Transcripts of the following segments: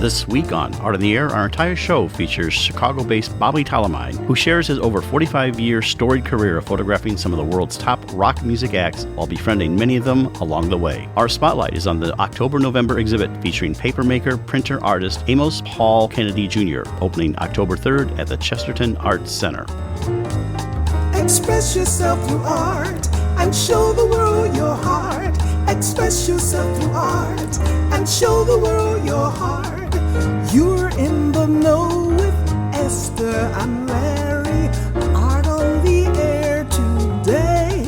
This week on Art in the Air, our entire show features Chicago-based Bobby Talamine, who shares his over 45-year storied career of photographing some of the world's top rock music acts while befriending many of them along the way. Our spotlight is on the October-November exhibit featuring papermaker, printer, artist Amos Paul Kennedy Jr., opening October 3rd at the Chesterton Art Center. Express yourself through art and show the world your heart. Express yourself through art and show the world your heart. You're in the know with Esther and Larry. Art on the air today.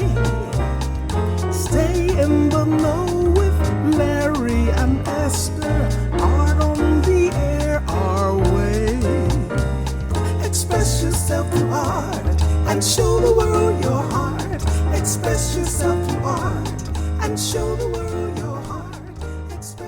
Stay in the know with Larry and Esther. Art on the air our way. Express yourself through art and show the world your heart. Express yourself through art and show the world your heart.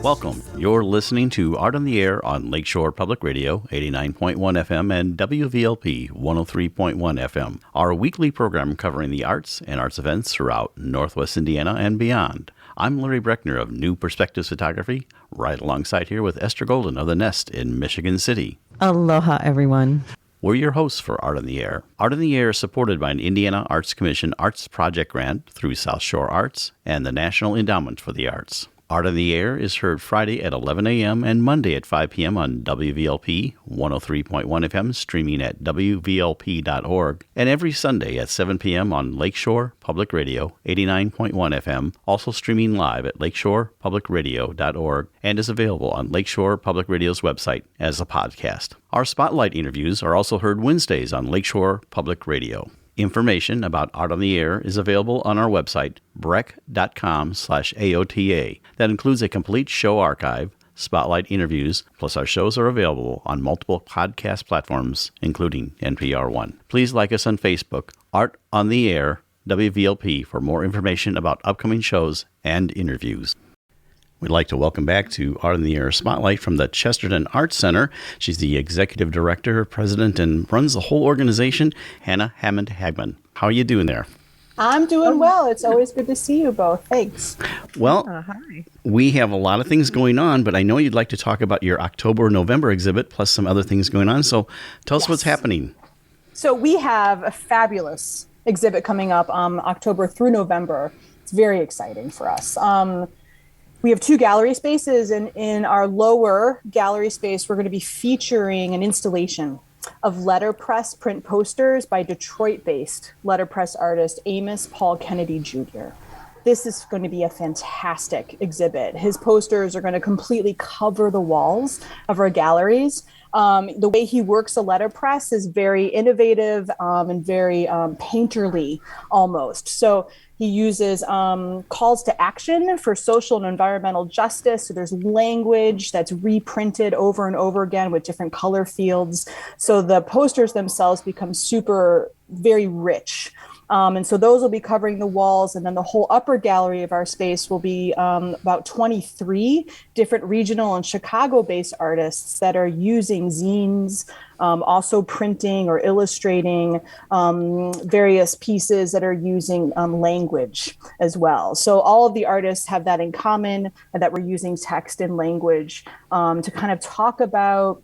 Welcome. You're listening to Art on the Air on Lakeshore Public Radio, 89.1 FM and WVLP 103.1 FM, our weekly program covering the arts and arts events throughout Northwest Indiana and beyond. I'm Larry Breckner of New Perspectives Photography, right alongside here with Esther Golden of The Nest in Michigan City. Aloha, everyone. We're your hosts for Art on the Air. Art on the Air is supported by an Indiana Arts Commission Arts Project Grant through South Shore Arts and the National Endowment for the Arts. Art on the Air is heard Friday at 11 a.m. and Monday at 5 p.m. on WVLP 103.1 FM, streaming at WVLP.org, and every Sunday at 7 p.m. on Lakeshore Public Radio 89.1 FM, also streaming live at lakeshorepublicradio.org, and is available on Lakeshore Public Radio's website as a podcast. Our spotlight interviews are also heard Wednesdays on Lakeshore Public Radio. Information about Art on the Air is available on our website, breck.com/AOTA. That includes a complete show archive, spotlight interviews, plus our shows are available on multiple podcast platforms, including NPR One. Please like us on Facebook, Art on the Air, WVLP, for more information about upcoming shows and interviews. We'd like to welcome back to Art in the Air Spotlight from the Chesterton Art Center. She's the executive director, president, and runs the whole organization, Hannah Hammond-Hagman. How are you doing there? I'm doing well. It's always good to see you both. Thanks. Well, Hi. we have a lot of things going on, but I know you'd like to talk about your October-November exhibit, plus some other things going on. So tell us what's happening. So we have a fabulous exhibit coming up October through November. It's very exciting for us. We have two gallery spaces, and in our lower gallery space, we're going to be featuring an installation of letterpress print posters by Detroit-based letterpress artist Amos Paul Kennedy Jr. This is going to be a fantastic exhibit. His posters are going to completely cover the walls of our galleries. The way he works a letterpress is very innovative and very painterly almost. So he uses calls to action for social and environmental justice. So there's language that's reprinted over and over again with different color fields. So the posters themselves become very rich. And so those will be covering the walls. And then the whole upper gallery of our space will be about 23 different regional and Chicago-based artists that are using zines, also printing or illustrating various pieces that are using language as well. So all of the artists have that in common, and that we're using text and language to kind of talk about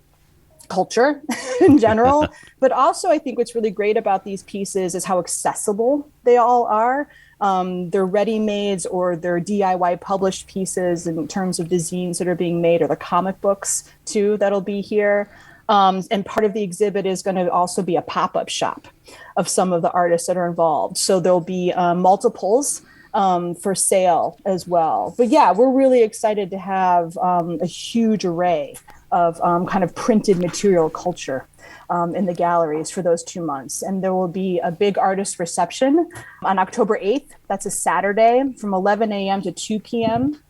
culture in general, but also I think what's really great about these pieces is how accessible they all are. They're ready-mades or they're DIY published pieces in terms of the zines that are being made, or the comic books too that'll be here. And part of the exhibit is going to also be a pop-up shop of some of the artists that are involved. So there'll be multiples for sale as well. But yeah, we're really excited to have a huge array of kind of printed material culture in the galleries for those 2 months. And there will be a big artist reception on October 8th. That's a Saturday from 11 a.m. to 2 p.m.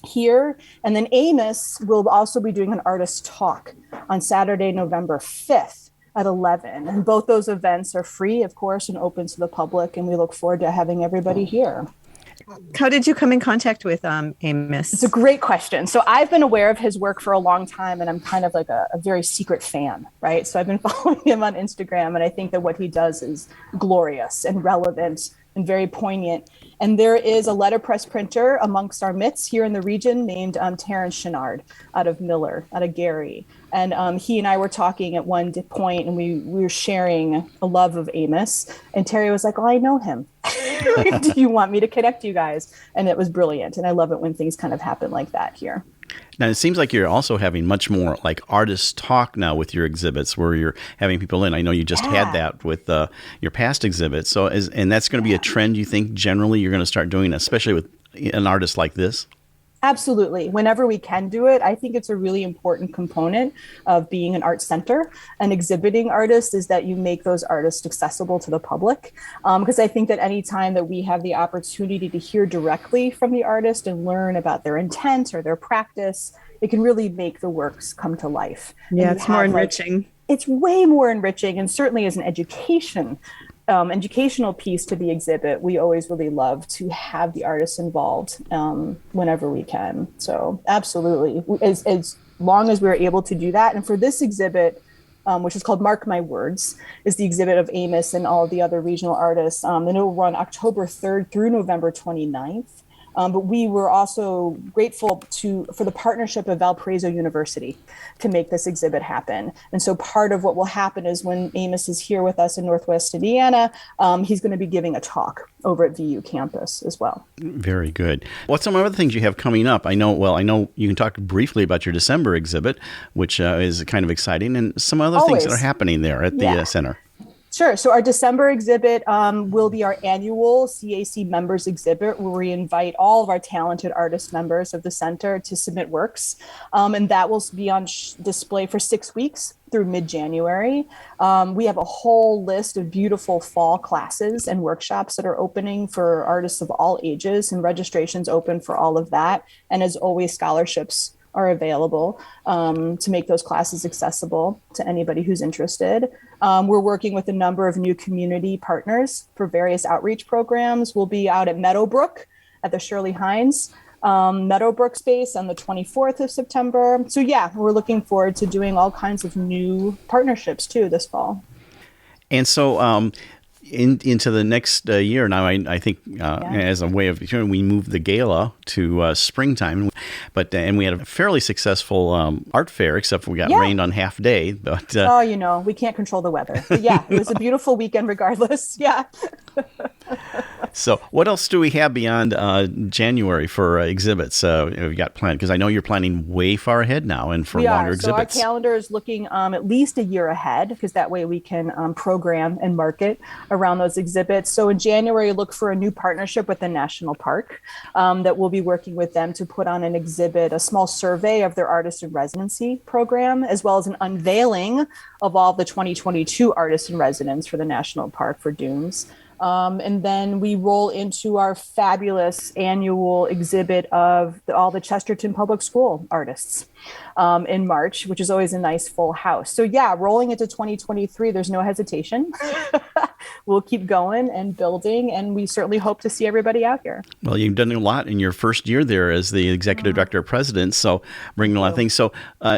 here. And then Amos will also be doing an artist talk on Saturday, November 5th at 11. And both those events are free, of course, and open to the public. And we look forward to having everybody here. How did you come in contact with Amos? It's a great question. So I've been aware of his work for a long time, and I'm kind of like a very secret fan, right? So I've been following him on Instagram, and I think that what he does is glorious and relevant and very poignant. And there is a letterpress printer amongst our midst here in the region named Terrence Chenard out of Gary. And he and I were talking at one point, and we were sharing a love of Amos. And Terry was like, "Oh, I know him. Do you want me to connect you guys?" And it was brilliant. And I love it when things kind of happen like that here. Now, it seems like you're also having much more like artist talk now with your exhibits where you're having people in. I know you just had that with your past exhibits. And that's going to be a trend, you think, generally you're going to start doing, especially with an artist like this? Absolutely. Whenever we can do it, I think it's a really important component of being an art center and exhibiting artists is that you make those artists accessible to the public. Because I think that any time that we have the opportunity to hear directly from the artist and learn about their intent or their practice, it can really make the works come to life. Yeah, it's more enriching. It's way more enriching, and certainly as an educational piece to the exhibit, we always really love to have the artists involved whenever we can. So absolutely, as long as we're able to do that. And for this exhibit, which is called Mark My Words, is the exhibit of Amos and all of the other regional artists. And it will run October 3rd through November 29th. But we were also grateful for the partnership of Valparaiso University to make this exhibit happen. And so part of what will happen is when Amos is here with us in Northwest Indiana, he's going to be giving a talk over at VU campus as well. Very good. What's some other things you have coming up? I know you can talk briefly about your December exhibit, which is kind of exciting, and some other things that are happening there at the center. Sure. So our December exhibit will be our annual CAC members exhibit, where we invite all of our talented artist members of the center to submit works. And that will be on display for 6 weeks through mid-January. We have a whole list of beautiful fall classes and workshops that are opening for artists of all ages, and registration's open for all of that. And as always, scholarships are available to make those classes accessible to anybody who's interested. We're working with a number of new community partners for various outreach programs. We'll be out at Meadowbrook at the Shirley Hines Meadowbrook space on the 24th of September. So yeah, we're looking forward to doing all kinds of new partnerships too this fall. And so into the next year now, I think as a way of we moved the gala to springtime, and we had a fairly successful art fair, except for we got rained on half day. But we can't control the weather. But yeah, it was a beautiful weekend regardless. Yeah. So what else do we have beyond January for exhibits we've got planned? Because I know you're planning way far ahead now and for longer exhibits. So our calendar is looking at least a year ahead, because that way we can program and market around those exhibits. So in January, look for a new partnership with the National Park that we'll be working with them to put on an exhibit, a small survey of their artist in residency program, as well as an unveiling of all the 2022 artists in residence for the National Park for Dunes. And then we roll into our fabulous annual exhibit of all the Chesterton Public School artists in March, which is always a nice full house. So yeah, rolling into 2023, there's no hesitation. We'll keep going and building, and we certainly hope to see everybody out here. Well, you've done a lot in your first year there as the executive director of president, so bringing a lot of things. So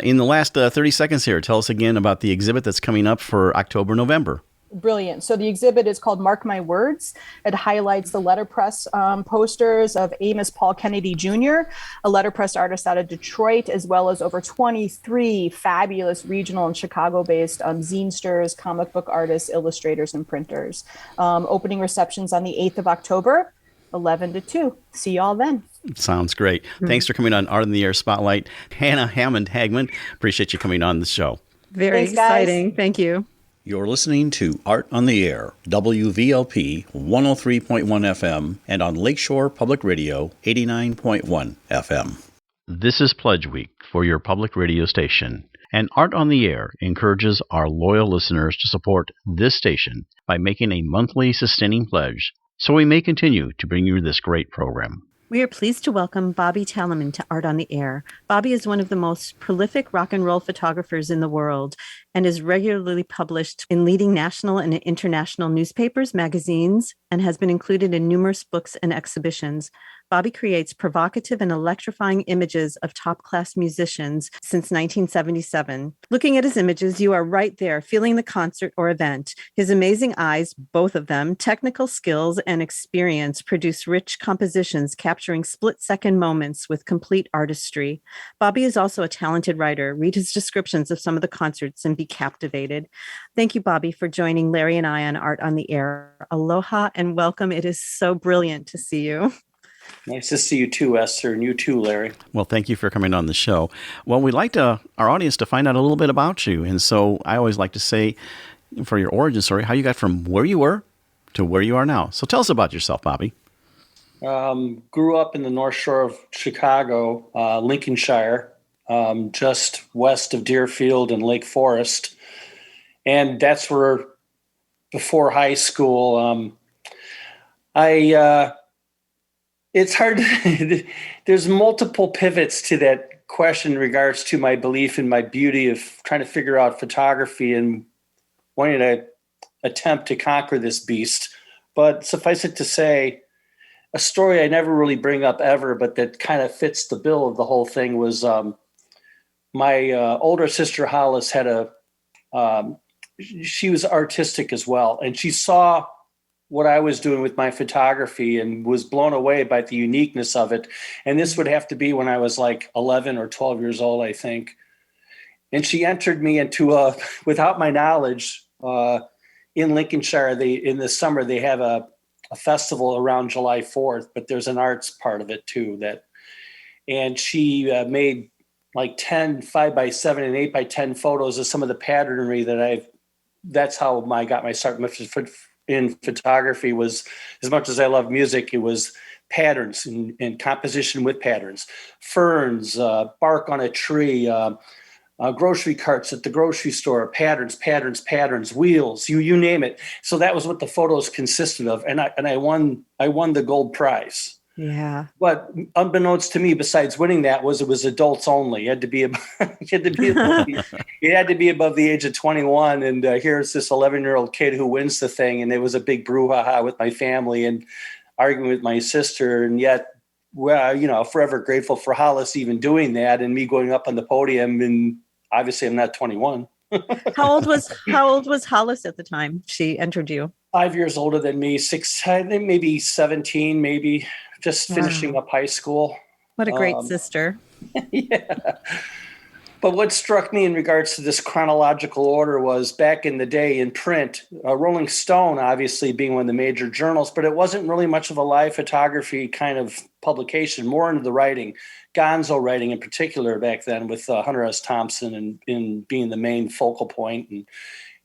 in the last 30 seconds here, tell us again about the exhibit that's coming up for October, November. Brilliant. So the exhibit is called Mark My Words. It highlights the letterpress posters of Amos Paul Kennedy Jr., a letterpress artist out of Detroit, as well as over 23 fabulous regional and Chicago-based zinesters, comic book artists, illustrators, and printers. Opening receptions on the 8th of October, 11 to 2. See y'all then. Sounds great. Thanks for coming on Art in the Air Spotlight. Hannah Hammond-Hagman, appreciate you coming on the show. Very exciting. Thank you. You're listening to Art on the Air, WVLP 103.1 FM, and on Lakeshore Public Radio 89.1 FM. This is Pledge Week for your public radio station, and Art on the Air encourages our loyal listeners to support this station by making a monthly sustaining pledge so we may continue to bring you this great program. We are pleased to welcome Bobby Talamine to Art on the Air. Bobby is one of the most prolific rock and roll photographers in the world and is regularly published in leading national and international newspapers, magazines, and has been included in numerous books and exhibitions. Bobby creates provocative and electrifying images of top-class musicians since 1977. Looking at his images, you are right there, feeling the concert or event. His amazing eyes, both of them, technical skills, and experience produce rich compositions capturing split-second moments with complete artistry. Bobby is also a talented writer. Read his descriptions of some of the concerts and be captivated. Thank you, Bobby, for joining Larry and I on Art on the Air. Aloha and welcome. It is so brilliant to see you. Nice to see you too, Esther, and you too, Larry. Well, thank you for coming on the show. Well, we'd like our audience to find out a little bit about you. And so I always like to say, for your origin story, how you got from where you were to where you are now. So tell us about yourself, Bobby. Grew up in the North Shore of Chicago, Lincolnshire, just west of Deerfield and Lake Forest. And that's where, before high school, it's hard. There's multiple pivots to that question in regards to my belief in my beauty of trying to figure out photography and wanting to attempt to conquer this beast. But suffice it to say, a story I never really bring up ever, but that kind of fits the bill of the whole thing was my older sister Hollis had she was artistic as well. And she saw what I was doing with my photography and was blown away by the uniqueness of it. And this would have to be when I was like 11 or 12 years old, I think. And she entered me into without my knowledge, in Lincolnshire, in the summer, they have a festival around July 4th, but there's an arts part of it too. And she made like 10 5x7 and 8x10 photos of some of the patternry that's how I got my start in photography. Was, as much as I love music, it was patterns and composition with patterns, ferns, bark on a tree, grocery carts at the grocery store, patterns, wheels, you name it. So that was what the photos consisted of. And I won the gold prize. Yeah. But unbeknownst to me, besides winning that, it was adults only. You had to be above the age of 21. And here's this 11-year-old kid who wins the thing. And it was a big brouhaha with my family and arguing with my sister. And yet, well, forever grateful for Hollis even doing that and me going up on the podium. And obviously I'm not 21. How old was Hollis at the time she entered you? 5 years older than me, maybe 17, maybe just finishing up high school. What a great sister. Yeah. But what struck me in regards to this chronological order was back in the day in print, Rolling Stone, obviously being one of the major journals, but it wasn't really much of a live photography kind of publication, more into the writing, gonzo writing in particular back then with Hunter S. Thompson and being the main focal point, and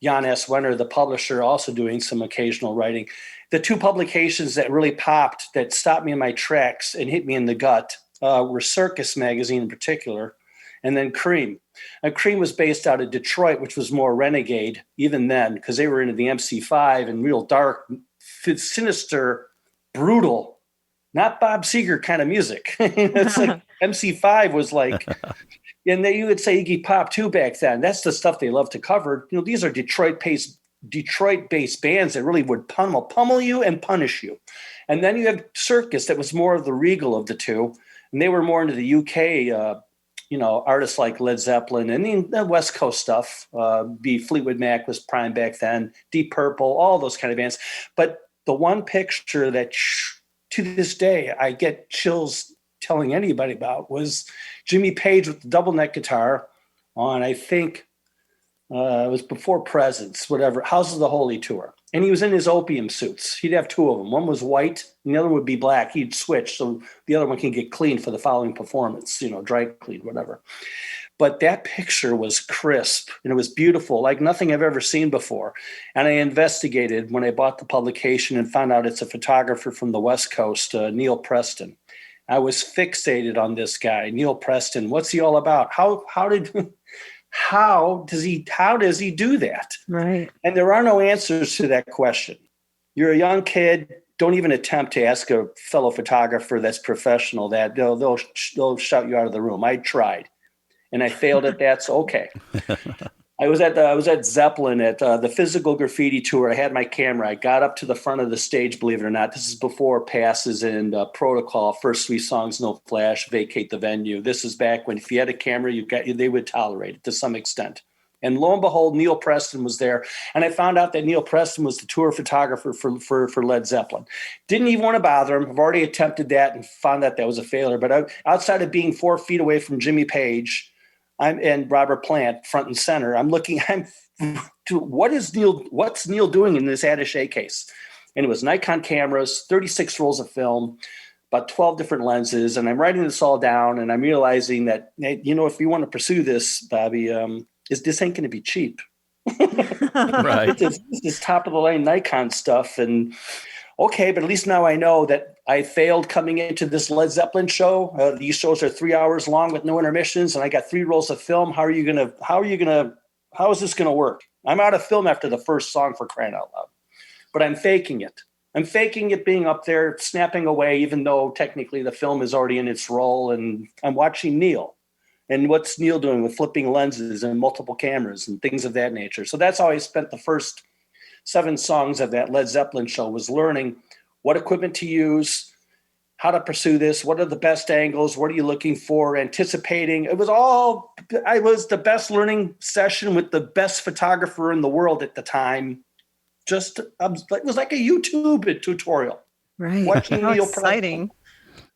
Jan S. Wenner, the publisher, also doing some occasional writing. The two publications that really popped, that stopped me in my tracks and hit me in the gut, were Circus magazine in particular, and then Cream. Cream was based out of Detroit, which was more renegade even then, because they were into the MC5 and real dark, sinister, brutal, not Bob Seger kind of music. It's like MC5 was like, and then you would say Iggy Pop too back then. That's the stuff they love to cover. These are Detroit-based bands that really would pummel you and punish you. And then you have Circus, that was more of the regal of the two, and they were more into the UK. Artists like Led Zeppelin and the West Coast stuff. Fleetwood Mac was prime back then, Deep Purple, all those kind of bands. But the one picture that to this day I get chills telling anybody about was Jimmy Page with the double neck guitar on, I think it was before Presence, whatever, House of the Holy tour. And he was in his opium suits. He'd have two of them. One was white and the other would be black. He'd switch so the other one can get cleaned for the following performance, dry cleaned, whatever. But that picture was crisp and it was beautiful, like nothing I've ever seen before. And I investigated when I bought the publication and found out it's a photographer from the West Coast, Neil Preston. I was fixated on this guy, Neil Preston. What's he all about? How does he do that? Right. And there are no answers to that question. You're a young kid. Don't even attempt to ask a fellow photographer that's professional that. They'll shout you out of the room. I tried and I failed at that. So, okay. I was at Zeppelin at the Physical Graffiti tour. I had my camera. I got up to the front of the stage, believe it or not. This is before passes and protocol. First 3 songs, no flash, vacate the venue. This is back when if you had a camera, they would tolerate it to some extent. And lo and behold, Neil Preston was there. And I found out that Neil Preston was the tour photographer for Led Zeppelin. Didn't even want to bother him. I've already attempted that and found out that was a failure. But outside of being 4 feet away from Jimmy Page and Robert Plant, front and center, what's Neil doing in this attaché case? And it was Nikon cameras, 36 rolls of film, about 12 different lenses. And I'm writing this all down, and I'm realizing that, if you want to pursue this, Bobby, this ain't going to be cheap. Right. This is top of the line Nikon stuff. And okay, but at least now I know that I failed coming into this Led Zeppelin show. These shows are 3 hours long with no intermissions, and I got 3 rolls of film. How is this going to work? I'm out of film after the first song, for crying out loud. But I'm faking it. I'm faking it being up there, snapping away, even though technically the film is already in its roll, and I'm watching Neil. And what's Neil doing with flipping lenses and multiple cameras and things of that nature? So that's how I spent the first 7 songs of that Led Zeppelin show, was learning what equipment to use, how to pursue this, what are the best angles, what are you looking for, anticipating. I was the best learning session with the best photographer in the world at the time. It was like a YouTube tutorial. Right. Watching How Neil exciting.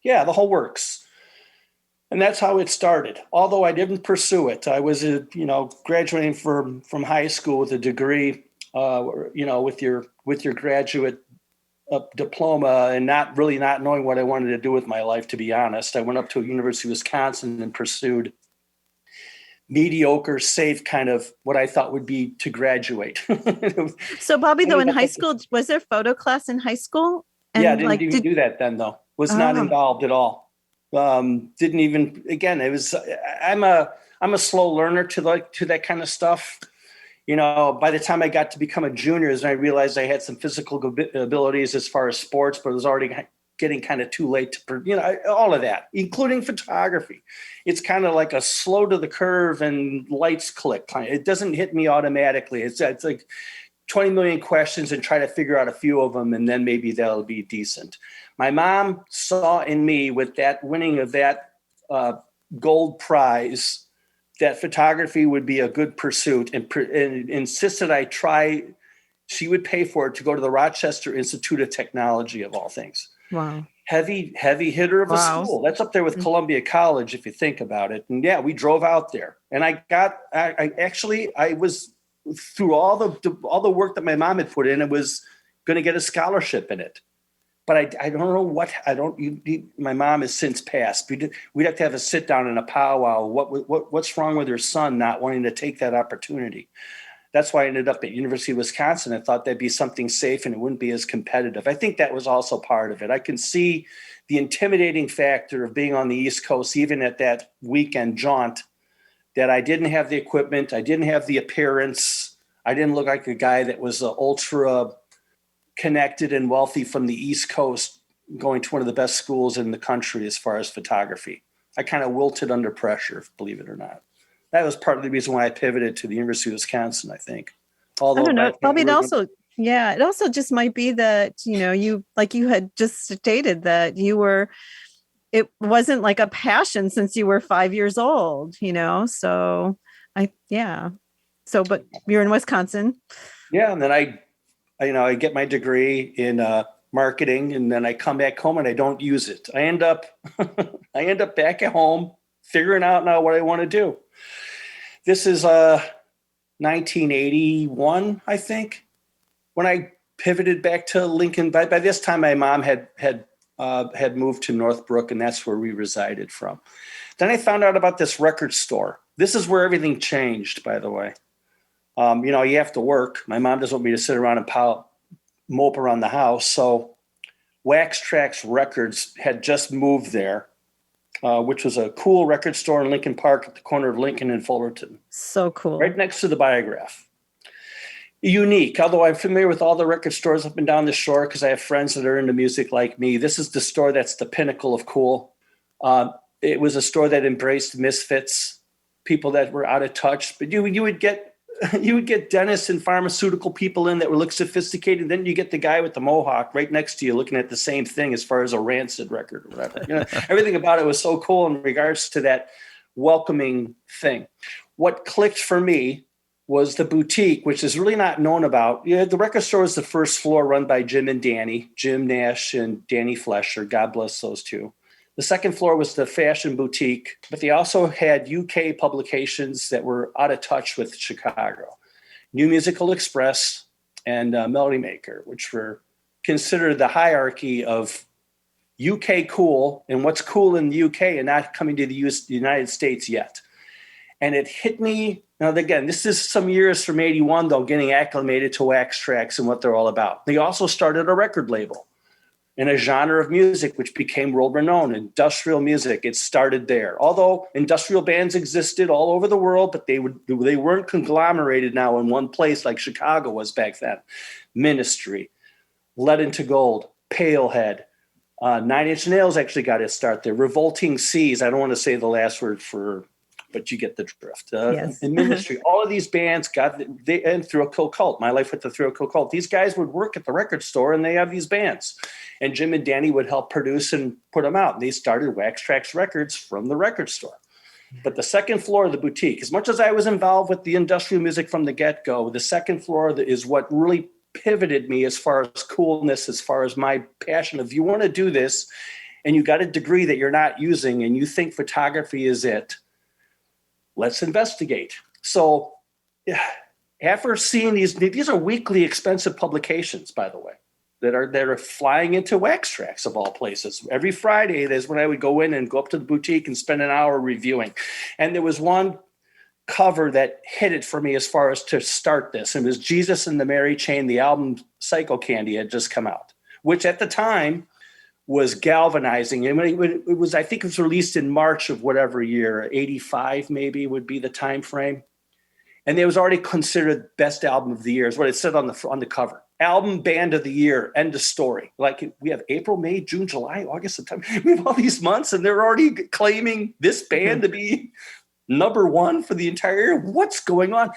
Yeah, the whole works. And that's how it started. Although I didn't pursue it. I was, graduating from high school with a degree, with your graduate diploma, and not knowing what I wanted to do with my life, to be honest. I went up to University of Wisconsin and pursued mediocre, safe kind of what I thought would be to graduate. So Bobby, though, in high school, was there photo class in high school? And yeah, I didn't even do that then, though. Was not involved at all. Didn't even, again, it was, I'm a slow learner to that kind of stuff. By the time I got to become a junior, I realized I had some physical abilities as far as sports, but it was already getting kind of too late to, all of that, including photography. It's kind of like a slow to the curve and lights click. It doesn't hit me automatically. It's like 20 million questions and try to figure out a few of them, and then maybe that'll be decent. My mom saw in me, with that winning of that gold prize, that photography would be a good pursuit, and insisted I try. She would pay for it to go to the Rochester Institute of Technology, of all things. Wow. Heavy hitter of a school. That's up there with Columbia College, if you think about it. And yeah, we drove out there, and I was, through all the work that my mom had put in, it was going to get a scholarship in it. But I don't know what, my mom has since passed. We'd have to have a sit down and a powwow. What's wrong with her son not wanting to take that opportunity? That's why I ended up at University of Wisconsin. I thought that'd be something safe and it wouldn't be as competitive. I think that was also part of it. I can see the intimidating factor of being on the East Coast, even at that weekend jaunt, that I didn't have the equipment. I didn't have the appearance. I didn't look like a guy that was ultra connected and wealthy from the East Coast, going to one of the best schools in the country as far as photography. I kind of wilted under pressure, believe it or not. That was part of the reason why I pivoted to the University of Wisconsin, I think. Although, I don't know, Bobby, it also just might be that, you, like you had just stated, that it wasn't like a passion since you were 5 years old, so but you're in Wisconsin. Yeah. And then I get my degree in marketing, and then I come back home and I don't use it. I end up back at home figuring out now what I want to do. This is 1981, I think, when I pivoted back to Lincoln. By this time, my mom had moved to Northbrook, and that's where we resided from. Then I found out about this record store. This is where everything changed, by the way. You have to work. My mom doesn't want me to sit around and mope around the house. So Wax Trax Records had just moved there, which was a cool record store in Lincoln Park at the corner of Lincoln and Fullerton. So cool. Right next to the Biograph. Unique, although I'm familiar with all the record stores up and down the shore because I have friends that are into music like me. This is the store that's the pinnacle of cool. It was a store that embraced misfits, people that were out of touch. But you would get dentists and pharmaceutical people in that would look sophisticated. Then you get the guy with the mohawk right next to you looking at the same thing as far as a Rancid record or whatever. Everything about it was so cool in regards to that welcoming thing. What clicked for me was the boutique, which is really not known about. The record store is the first floor, run by Jim Nash and Danny Flesher. God bless those two. The second floor was the fashion boutique, but they also had UK publications that were out of touch with Chicago. New Musical Express and Melody Maker, which were considered the hierarchy of UK cool and what's cool in the UK and not coming to the United States yet. And it hit me. Now, again, this is some years from 81, though, getting acclimated to Wax Trax and what they're all about. They also started a record label in a genre of music which became world renowned, industrial music. It started there. Although industrial bands existed all over the world, but they weren't conglomerated now in one place like Chicago was back then. Ministry, Lead Into Gold, Palehead, Nine Inch Nails actually got its start there. Revolting Seas, I don't want to say the last word but you get the drift. Yes. In Ministry, all of these bands and Thrill Kill Cult, My Life with the Thrill Kill Cult. These guys would work at the record store and they have these bands. And Jim and Danny would help produce and put them out. And they started Wax Trax Records from the record store. But the second floor of the boutique, as much as I was involved with the industrial music from the get-go, the second floor is what really pivoted me as far as coolness, as far as my passion. If you want to do this and you got a degree that you're not using and you think photography is it, let's investigate. So after seeing these are weekly expensive publications, by the way, that are flying into Wax Trax of all places. Every Friday, that's when I would go in and go up to the boutique and spend an hour reviewing. And there was one cover that hit it for me as far as to start this. It was Jesus and the Mary Chain. The album Psycho Candy had just come out, which at the time was galvanizing. And it was, I think it was released in March of whatever year, 85 maybe would be the time frame. And it was already considered best album of the year, is what it said on the cover. Album Band of the Year, end of story. Like we have April, May, June, July, August, September. We have all these months and they're already claiming this band to be number one for the entire year. What's going on?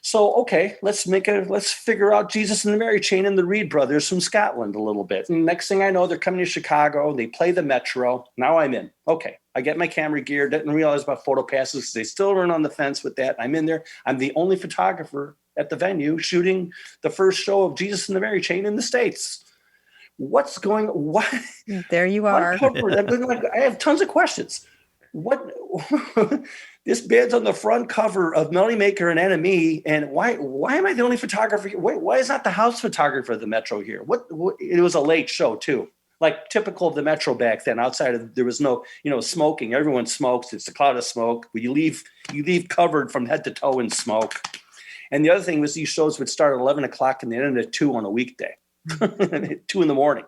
So, okay, let's figure out Jesus and the Mary Chain and the Reed Brothers from Scotland a little bit. And next thing I know, they're coming to Chicago. They play the Metro. Now I'm in. Okay, I get my camera gear. Didn't realize about photo passes because they still run on the fence with that. I'm in there. I'm the only photographer at the venue shooting the first show of Jesus and the Mary Chain in the States. What's going on? What? There you are. I have tons of questions. What? This band's on the front cover of Melody Maker and NME, and why am I the only photographer? Why is not the house photographer of the Metro here? What? It was a late show too, like typical of the Metro back then. Outside of there was no, smoking. Everyone smokes. It's a cloud of smoke. You leave covered from head to toe in smoke. And the other thing was these shows would start at 11 o'clock and they ended at 2 on a weekday, 2 in the morning.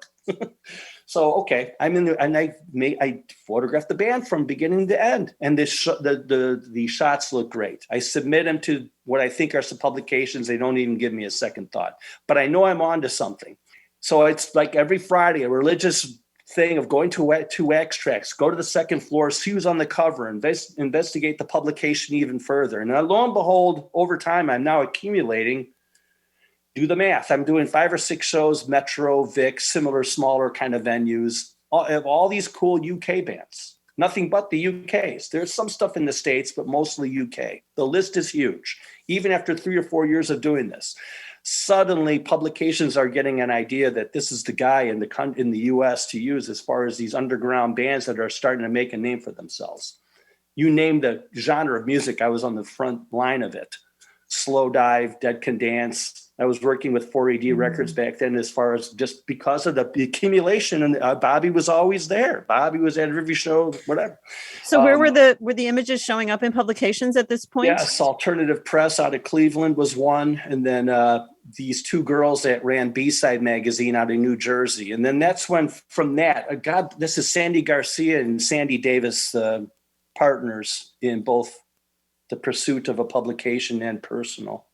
So, okay, I'm in there and I photographed the band from beginning to end. And the shots look great. I submit them to what I think are some publications. They don't even give me a second thought, but I know I'm on to something. So it's like every Friday, a religious thing of going to Wax Trax, go to the second floor, see who's on the cover, investigate the publication even further. And lo and behold, over time, I'm now accumulating. Do the math. I'm doing 5 or 6 shows, Metro, Vic, similar, smaller kind of venues, all these cool UK bands. Nothing but the UKs. There's some stuff in the States, but mostly UK. The list is huge. Even after 3 or 4 years of doing this, suddenly publications are getting an idea that this is the guy in the US to use as far as these underground bands that are starting to make a name for themselves. You name the genre of music, I was on the front line of it. Slow Dive, Dead Can Dance. I was working with 4AD Records back then as far as just because of the accumulation, and Bobby was always there. Bobby was at every show, whatever. So where were the images showing up in publications at this point? Yes, Alternative Press out of Cleveland was one. And then these 2 girls that ran B-Side magazine out of New Jersey. And then that's when from that, this is Sandy Garcia and Sandy Davis, partners in both the pursuit of a publication and personal.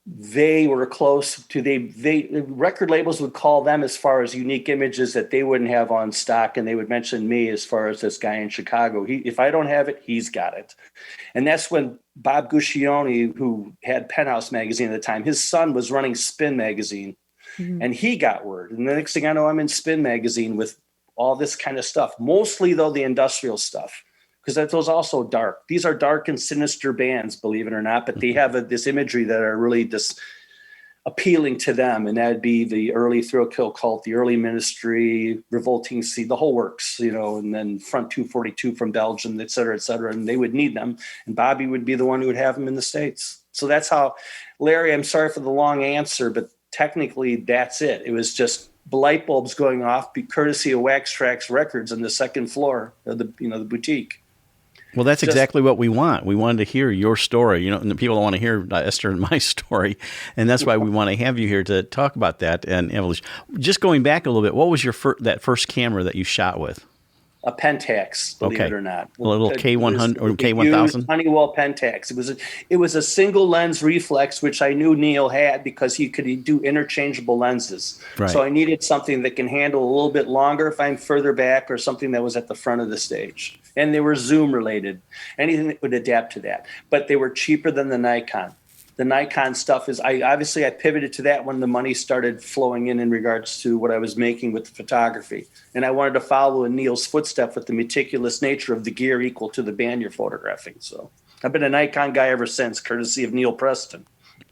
they were close to record labels would call them as far as unique images that they wouldn't have on stock, and they would mention me as far as this guy in Chicago. If I don't have it, he's got it. And that's when Bob Guccione, who had Penthouse magazine at the time, his son was running Spin magazine, and he got word. And the next thing I know, I'm in Spin magazine with all this kind of stuff, mostly though the industrial stuff, because those also dark. These are dark and sinister bands, believe it or not, but they have this imagery that are really just appealing to them. And that'd be the early Thrill Kill Cult, the early Ministry, Revolting Sea, the whole works, and then Front 242 from Belgium, et cetera, and they would need them. And Bobby would be the one who would have them in the States. So that's how, Larry, I'm sorry for the long answer, but technically that's it. It was just the light bulbs going off, courtesy of Wax Trax Records on the second floor of the boutique. Well, that's exactly what we want. We wanted to hear your story. And the people don't want to hear Esther and my story, and that's why we want to have you here to talk about that and evolution. Just going back a little bit, what was your that first camera that you shot with? A Pentax, believe it or not. A little K100 or K1000? Honeywell Pentax. It was a single lens reflex, which I knew Neil had because he could do interchangeable lenses. Right. So I needed something that can handle a little bit longer if I'm further back, or something that was at the front of the stage. And they were zoom related, anything that would adapt to that. But they were cheaper than the Nikon. The Nikon stuff I pivoted to that when the money started flowing in regards to what I was making with the photography. And I wanted to follow in Neil's footsteps with the meticulous nature of the gear equal to the band you're photographing. So I've been a Nikon guy ever since, courtesy of Neil Preston.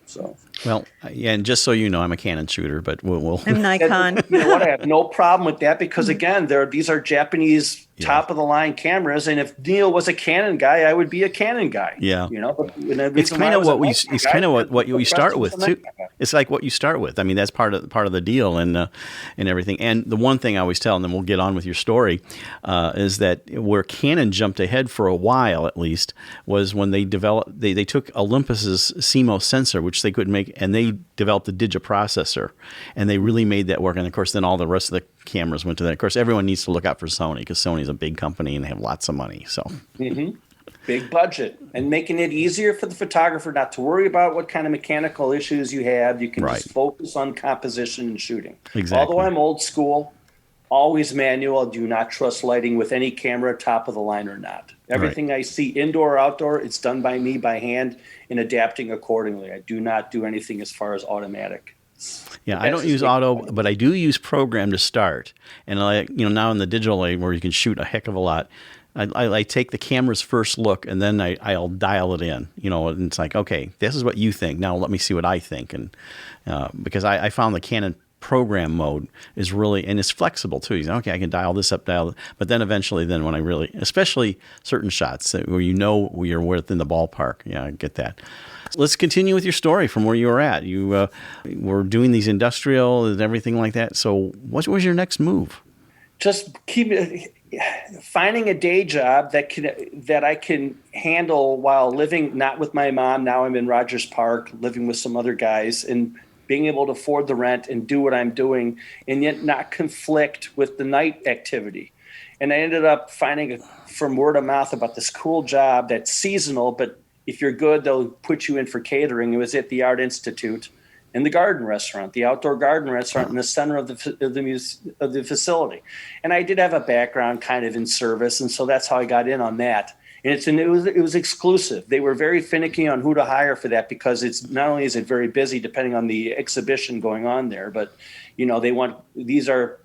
So. Well, yeah, and just so you know, I'm a Canon shooter, but we'll I'm Nikon. You know what? I have no problem with that because, again, these are Japanese top-of-the-line cameras, and if Neil was a Canon guy, I would be a Canon guy. Yeah. It's kind of what you start with, too. It's like what you start with. I mean, that's part of the deal and everything. And the one thing I always tell, and then we'll get on with your story, is that where Canon jumped ahead for a while, at least, was when they developed, they took Olympus's CMOS sensor, which they couldn't make, and they developed a digiprocessor, and they really made that work. And of course, then all the rest of the cameras went to that. Of course, everyone needs to look out for Sony because Sony's a big company and they have lots of money. So, big budget, and making it easier for the photographer not to worry about what kind of mechanical issues you have. You can just focus on composition and shooting. Exactly. Although I'm old school, always manual. Do not trust lighting with any camera, top of the line or not. Everything I see indoor or outdoor, it's done by me by hand and adapting accordingly. I do not do anything as far as automatic. Yeah, I don't use auto, but I do use program to start. And now in the digital age where you can shoot a heck of a lot, I take the camera's first look and then I'll dial it in. And it's like, okay, this is what you think. Now let me see what I think. And because I found the Canon program mode is really, and it's flexible too. You say, okay, I can dial this up, but then eventually, when I really, especially certain shots where you're within the ballpark. Yeah, I get that. Let's continue with your story from where you were at. You were doing these industrial and everything like that. So what was your next move? Just finding a day job that I can handle while living, not with my mom. Now I'm in Rogers Park, living with some other guys, and being able to afford the rent and do what I'm doing, and yet not conflict with the night activity. And I ended up finding from word of mouth about this cool job that's seasonal, but if you're good, they'll put you in for catering. It was at the Art Institute in the garden restaurant, the outdoor garden restaurant in the center of the facility. And I did have a background kind of in service, and so that's how I got in on that. And it was exclusive. They were very finicky on who to hire for that because it's not only is it very busy depending on the exhibition going on there, but they want these are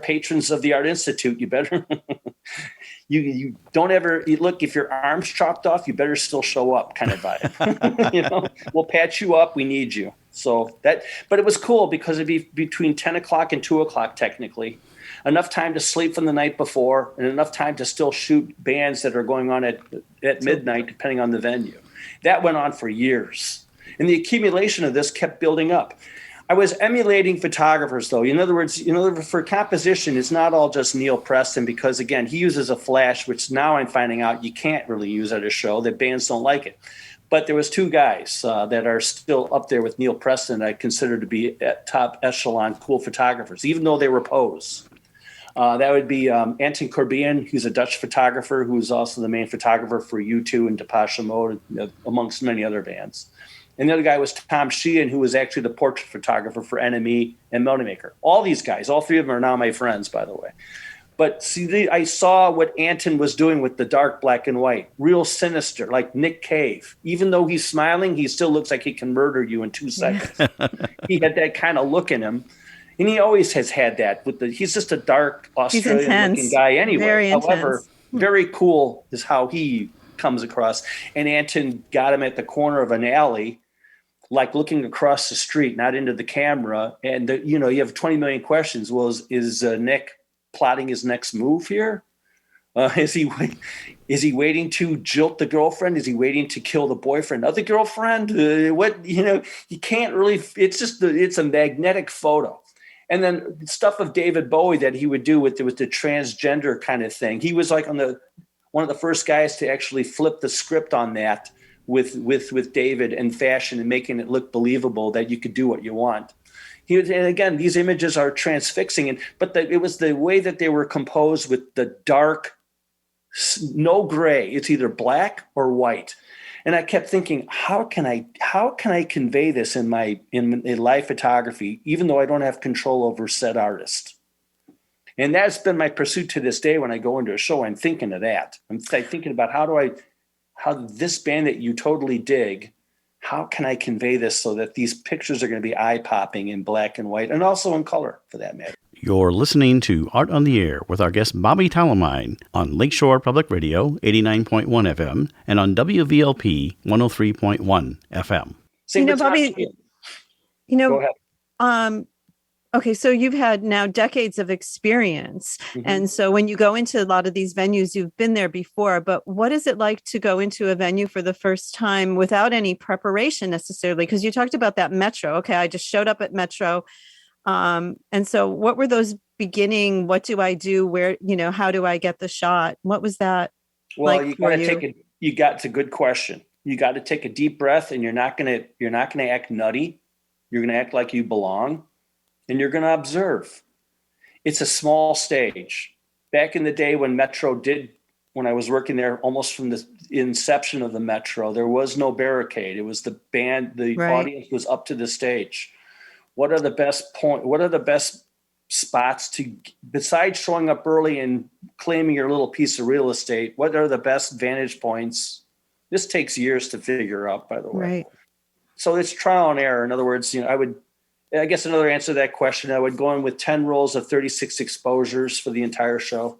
patrons of the Art Institute. You better you don't ever look, if your arm's chopped off, you better still show up kind of vibe. We'll patch you up. We need you. So but it was cool because it'd be between 10 o'clock and 2 o'clock technically. Enough time to sleep from the night before and enough time to still shoot bands that are going on at midnight, depending on the venue. That went on for years. And the accumulation of this kept building up. I was emulating photographers, though. In other words, for composition, it's not all just Neil Preston because, again, he uses a flash, which now I'm finding out you can't really use at a show, that bands don't like it. But there was two guys that are still up there with Neil Preston that I consider to be top echelon cool photographers, even though they were pose. That would be Anton Corbijn, who's a Dutch photographer who's also the main photographer for U2 and Depeche Mode, amongst many other bands. And the other guy was Tom Sheehan, who was actually the portrait photographer for NME and Melody All these guys, all three of them are now my friends, by the way. But see, I saw what Anton was doing with the dark black and white, real sinister, like Nick Cave. Even though he's smiling, he still looks like he can murder you in 2 seconds. He had that kind of look in him. And he always has had that. He's just a dark Australian-looking guy anyway. Very However, intense. very cool is how he comes across. And Anton got him at the corner of an alley, like looking across the street, not into the camera. And, you have 20 million questions. Well, is Nick plotting his next move here? Is he waiting to jilt the girlfriend? Is he waiting to kill the boyfriend of the girlfriend? You can't really, it's a magnetic photo. And then stuff of David Bowie that he would do with the transgender kind of thing. He was like one of the first guys to actually flip the script on that with David and fashion and making it look believable that you could do what you want. And again, these images are transfixing, but it was the way that they were composed with the dark, no gray. It's either black or white. And I kept thinking, how can I convey this in live photography, even though I don't have control over said artist? And that's been my pursuit to this day. When I go into a show, I'm thinking of that. I'm thinking about how this band that you totally dig, how can I convey this so that these pictures are going to be eye-popping in black and white, and also in color, for that matter. You're listening to Art on the Air with our guest Bobby Talamine on Lakeshore Public Radio 89.1 FM and on WVLP 103.1 FM. Bobby, Go ahead. Okay, so you've had now decades of experience. Mm-hmm. And so when you go into a lot of these venues, you've been there before, but what is it like to go into a venue for the first time without any preparation necessarily? Because you talked about that Metro. Okay, I just showed up at Metro. And so what were those beginning? What do I do? Where, how do I get the shot? What was that? Well, it's a good question. You got to take a deep breath, and you're not going to act nutty. You're going to act like you belong, and you're going to observe. It's a small stage. Back in the day when I was working there, almost from the inception of the Metro, there was no barricade. It was the band, right. Audience was up to the stage. What are the best spots besides showing up early and claiming your little piece of real estate? What are the best vantage points? This takes years to figure out, by the way. Right. So it's trial and error. In other words, I guess another answer to that question, I would go in with 10 rolls of 36 exposures for the entire show.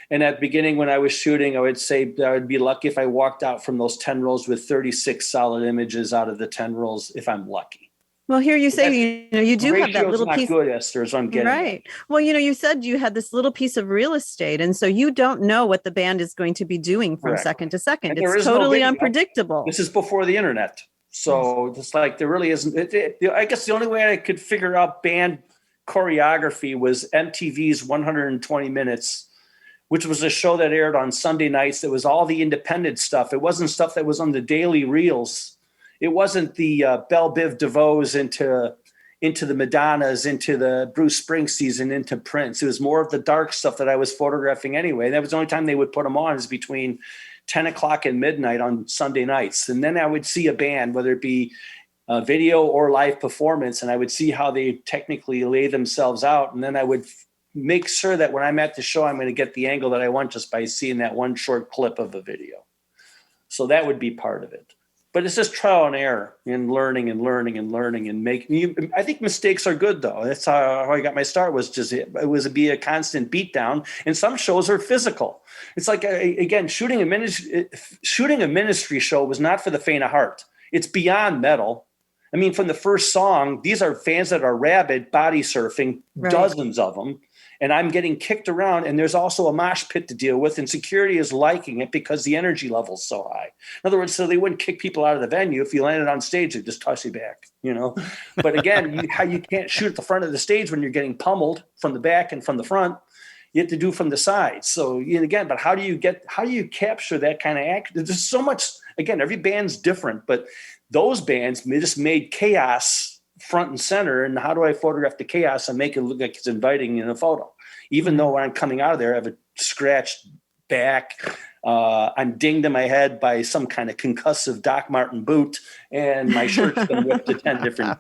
And at the beginning, when I was shooting, I would say I would be lucky if I walked out from those 10 rolls with 36 solid images out of the 10 rolls, if I'm lucky. Well, here you say, you do have that little piece. Good, Esther, as I'm getting right. Well, you said you had this little piece of real estate. And so you don't know what the band is going to be doing from Correct. second to second. And it's totally unpredictable. This is before the internet. So it's like there really isn't. I guess the only way I could figure out band choreography was MTV's 120 Minutes, which was a show that aired on Sunday nights. That was all the independent stuff. It wasn't stuff that was on the daily reels. It wasn't the Belle Biv DeVoes into the Madonnas, into the Bruce Springsteens, and into Prince. It was more of the dark stuff that I was photographing anyway. That was the only time they would put them on, is between 10 o'clock and midnight on Sunday nights. And then I would see a band, whether it be a video or live performance, and I would see how they technically lay themselves out. And then I would make sure that when I'm at the show, I'm going to get the angle that I want just by seeing that one short clip of a video. So that would be part of it. But it's just trial and error and learning and making. I think mistakes are good, though. That's how I got my start. Was to be a constant beatdown. And some shows are physical. It's like, again, shooting a ministry show was not for the faint of heart. It's beyond metal. I mean, from the first song, these are fans that are rabid, body surfing, right. Dozens of them. And I'm getting kicked around, and there's also a mosh pit to deal with, and security is liking it because the energy level's so high. In other words, so they wouldn't kick people out of the venue. If you landed on stage, they'd just toss you back, But again, you can't shoot at the front of the stage when you're getting pummeled from the back and from the front. You have to do from the sides. So again, but how do you capture that kind of act? There's so much. Again, every band's different, but those bands just made chaos front and center. And how do I photograph the chaos and make it look like it's inviting in a photo? Even though when I'm coming out of there, I have a scratched back, I'm dinged in my head by some kind of concussive Doc Marten boot, and my shirt's been ripped to 10 different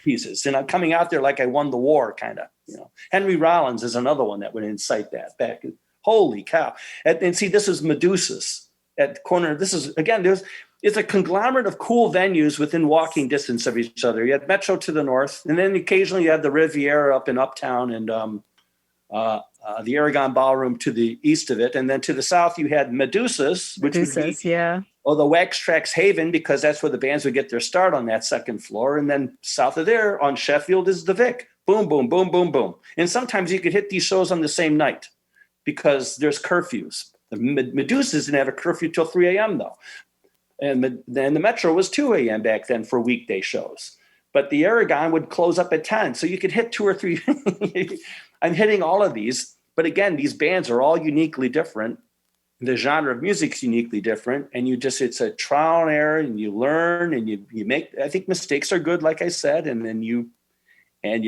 pieces. And I'm coming out there like I won the war, kind of. Henry Rollins is another one that would incite that back. Holy cow. And see, this is Medusa's at the corner. This is, again, it's a conglomerate of cool venues within walking distance of each other. You had Metro to the north, and then occasionally you had the Riviera up in Uptown, and the Aragon Ballroom to the east of it. And then to the south, you had Medusa's, which would be, the Wax Trax Haven, because that's where the bands would get their start on that second floor. And then south of there on Sheffield is the Vic. Boom, boom, boom, boom, boom. And sometimes you could hit these shows on the same night because there's curfews. The Medusa's didn't have a curfew till 3 a.m. though. And then the Metro was 2 a.m. back then for weekday shows. But the Aragon would close up at 10. So you could hit 2 or 3. I'm hitting all of these. But again, these bands are all uniquely different. The genre of music is uniquely different. And it's a trial and error, and you learn, and you make, I think mistakes are good, like I said. And then you're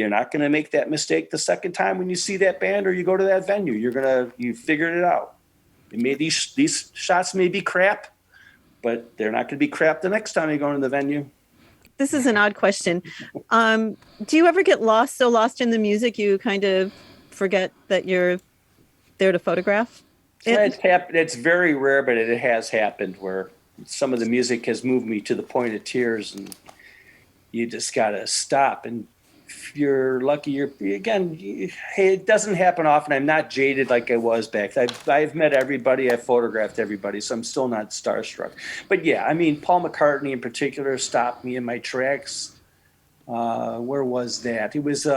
not going to make that mistake the second time when you see that band or you go to that venue. You figured it out. These shots may be crap, but they're not going to be crap the next time you go into the venue. This is an odd question. Do you ever get so lost in the music you kind of forget that you're there to photograph it? It's very rare, but it has happened where some of the music has moved me to the point of tears, and you just got to stop. And if you're lucky, it doesn't happen often. I'm not jaded like I was back then. I've met everybody. I've photographed everybody, so I'm still not starstruck. But yeah, I mean, Paul McCartney in particular stopped me in my tracks. Where was that? It was,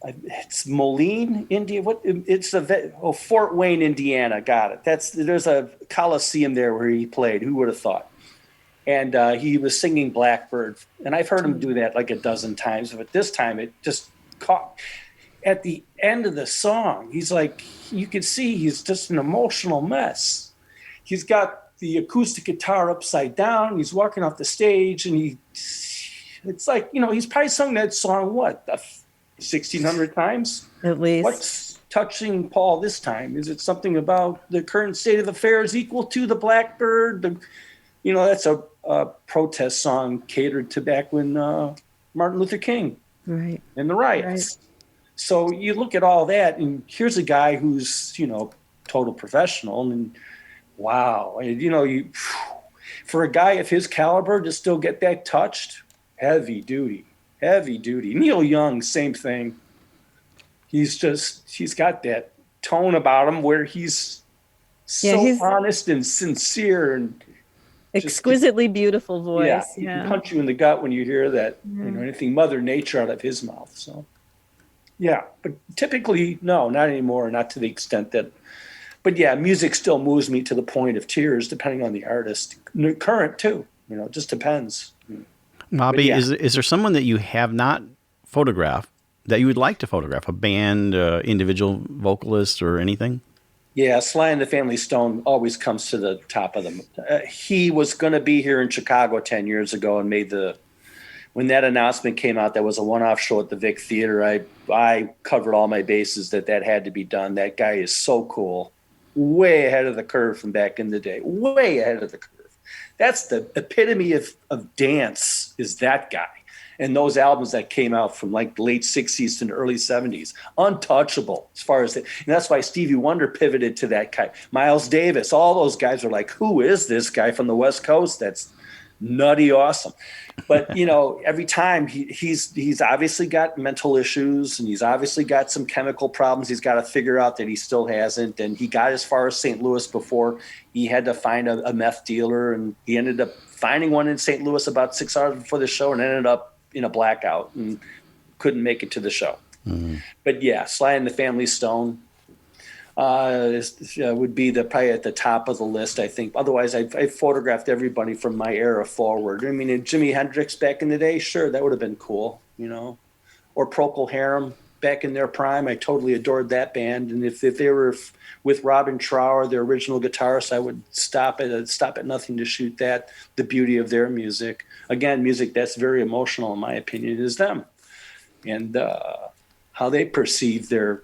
it's Moline, India. Fort Wayne, Indiana. Got it. There's a Coliseum there where he played. Who would have thought? And he was singing Blackbird. And I've heard him do that like a dozen times. But this time it just caught. At the end of the song, he's like, you can see he's just an emotional mess. He's got the acoustic guitar upside down. He's walking off the stage. And it's like, he's probably sung that song, 1,600 times? At least. What's touching Paul this time? Is it something about the current state of affairs equal to the Blackbird? That's a protest song catered to back when Martin Luther King and the riots. Right. So you look at all that, and here's a guy who's, total professional. And wow, for a guy of his caliber to still get that touched, heavy duty. Neil Young, same thing. He's got that tone about him where he's he's honest and sincere and exquisitely beautiful voice. Yeah, he can punch you in the gut when you hear that, anything Mother Nature out of his mouth. So, yeah, but typically, no, not anymore, not to the extent that. But yeah, music still moves me to the point of tears, depending on the artist. Current too, it just depends. Bobby, is there someone that you have not photographed that you would like to photograph? A band, individual vocalist, or anything? Yeah, Sly and the Family Stone always comes to the top of them. He was going to be here in Chicago 10 years ago and when that announcement came out, that was a one-off show at the Vic Theater. I covered all my bases that had to be done. That guy is so cool. Way ahead of the curve from back in the day. Way ahead of the curve. That's the epitome of dance, is that guy. And those albums that came out from like the late 60s to the early 70s, untouchable as far as that. And that's why Stevie Wonder pivoted to that guy. Miles Davis, all those guys are like, who is this guy from the West Coast? That's nutty awesome. But, every time he's obviously got mental issues, and he's obviously got some chemical problems he's got to figure out that he still hasn't. And he got as far as St. Louis before he had to find a meth dealer, and he ended up finding one in St. Louis about 6 hours before the show and ended up in a blackout and couldn't make it to the show. But yeah, Sly and the Family Stone would be probably at the top of the list, I think. Otherwise, I photographed everybody from my era forward. I mean, Jimi Hendrix back in the day, sure, that would have been cool, or Procol Harum back in their prime. I totally adored that band. And if they were with Robin Trower, their original guitarist, I would stop at nothing to shoot that. The beauty of their music. Again, music that's very emotional, in my opinion, is them. And how they perceive their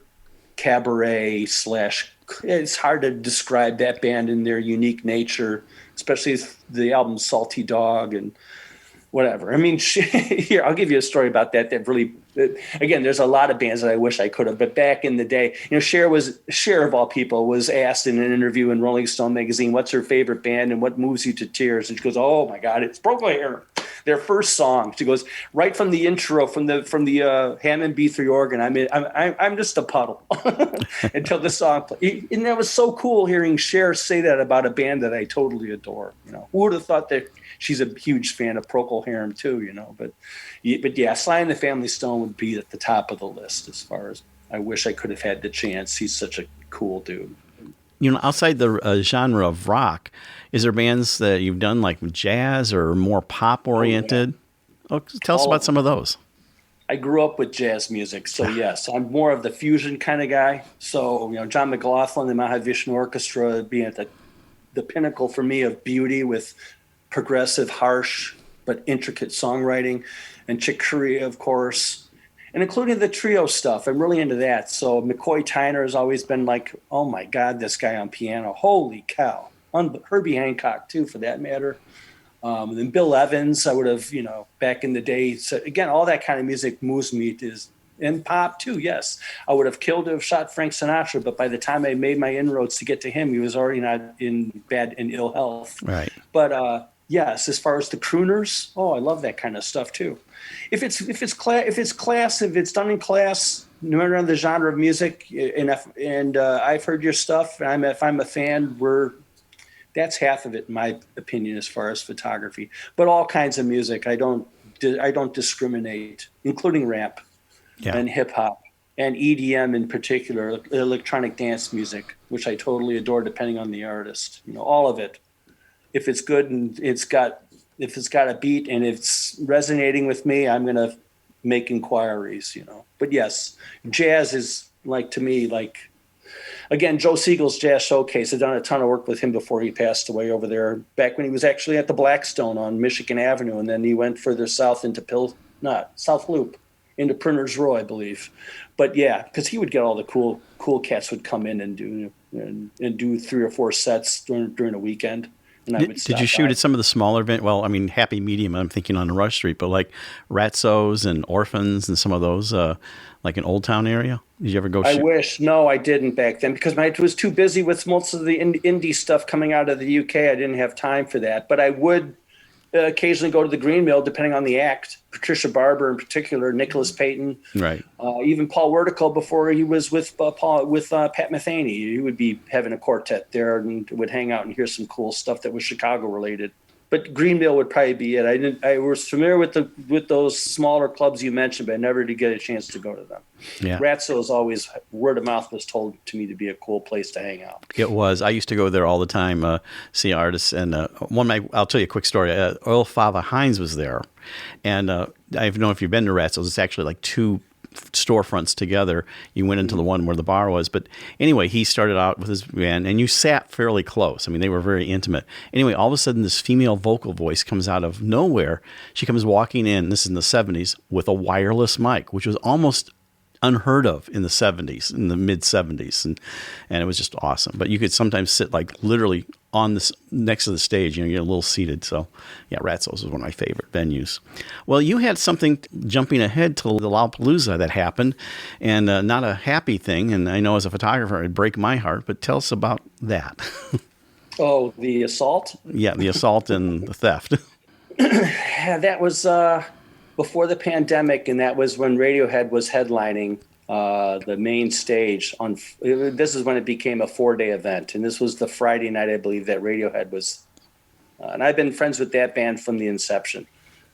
cabaret / it's hard to describe that band in their unique nature, especially the album Salty Dog and whatever. I mean, here, I'll give you a story about that really, again, there's a lot of bands that I wish I could have, but back in the day, Cher of all people was asked in an interview in Rolling Stone magazine, what's her favorite band and what moves you to tears? And she goes, oh my God, it's Procol Harum. Their first song. She goes, right from the intro, from the Hammond B3 organ, I'm just a puddle until the song played. And that was so cool hearing Cher say that about a band that I totally adore. Who would have thought that she's a huge fan of Procol Harum too, But yeah, Sly and the Family Stone would be at the top of the list as far as I wish I could have had the chance. He's such a cool dude. Outside the genre of rock, is there bands that you've done like jazz or more pop oriented? Tell us about some of those. I grew up with jazz music, so yes, I'm more of the fusion kind of guy. So, John McLaughlin, the Mahavishnu Orchestra being at the pinnacle for me of beauty with progressive, harsh, but intricate songwriting, and Chick Corea, of course, and including the trio stuff. I'm really into that. So McCoy Tyner has always been like, oh my God, this guy on piano, holy cow. Herbie Hancock too, for that matter. Then Bill Evans, I would have, back in the day. So again, all that kind of music moves me and pop too. Yes, I would have killed to have shot Frank Sinatra, but by the time I made my inroads to get to him, he was already not in bad and ill health. Right. But yes, as far as the crooners, I love that kind of stuff too. If it's done in class, no matter the genre of music, and I've heard your stuff, and if I'm a fan, that's half of it, in my opinion, as far as photography. But all kinds of music, I don't discriminate, including rap and hip hop and EDM in particular, electronic dance music, which I totally adore, depending on the artist. All of it. If it's good and if it's got a beat and it's resonating with me, I'm gonna make inquiries. But yes, jazz is to me. Again, Joe Siegel's Jazz Showcase. I've done a ton of work with him before he passed away over there, back when he was actually at the Blackstone on Michigan Avenue, and then he went further south into South Loop, into Printers Row, I believe. But yeah, because he would get all the cool cats would come in and do 3 or 4 sets during a weekend. And did you shoot at some of the smaller events? Well, I mean, Happy Medium, I'm thinking on Rush Street, but like Ratsos and Orphans and some of those, like in Old Town area? Did you ever go shoot? I wish. No, I didn't back then because I was too busy with most of the indie stuff coming out of the UK. I didn't have time for that. But I would occasionally go to the Green Mill, depending on the act. Patricia Barber in particular, Nicholas Payton. Right. Even Paul Wertical before he was with Pat Metheny. He would be having a quartet there and would hang out and hear some cool stuff that was Chicago related. But Green Mill would probably be it. I was familiar with those smaller clubs you mentioned, but I never did get a chance to go to them. Yeah. Ratso's always, word of mouth was told to me to be a cool place to hang out. It was. I used to go there all the time, see artists. And I'll tell you a quick story. Earl Father Hines was there. And I don't know if you've been to Ratso's. It's actually like 2 storefronts together. You went into the one where the bar was. But anyway, he started out with his band, and you sat fairly close. I mean, they were very intimate. Anyway, all of a sudden, this female vocal voice comes out of nowhere. She comes walking in, this is in the 70s, with a wireless mic, which was almost unheard of in the 70s, in the mid-70s. And it was just awesome. But you could sometimes sit like literally on this next to the stage, you're a little seated. So yeah, Ratso's was one of my favorite venues. Well, you had something jumping ahead to the Lollapalooza that happened, and not a happy thing. And I know as a photographer, it'd break my heart, but tell us about that. Oh, the assault? Yeah, the assault and the theft. Yeah, that was before the pandemic, and that was when Radiohead was headlining the main stage. This is when it became a 4-day event, and this was the Friday night, I believe, that Radiohead was. And I've been friends with that band from the inception.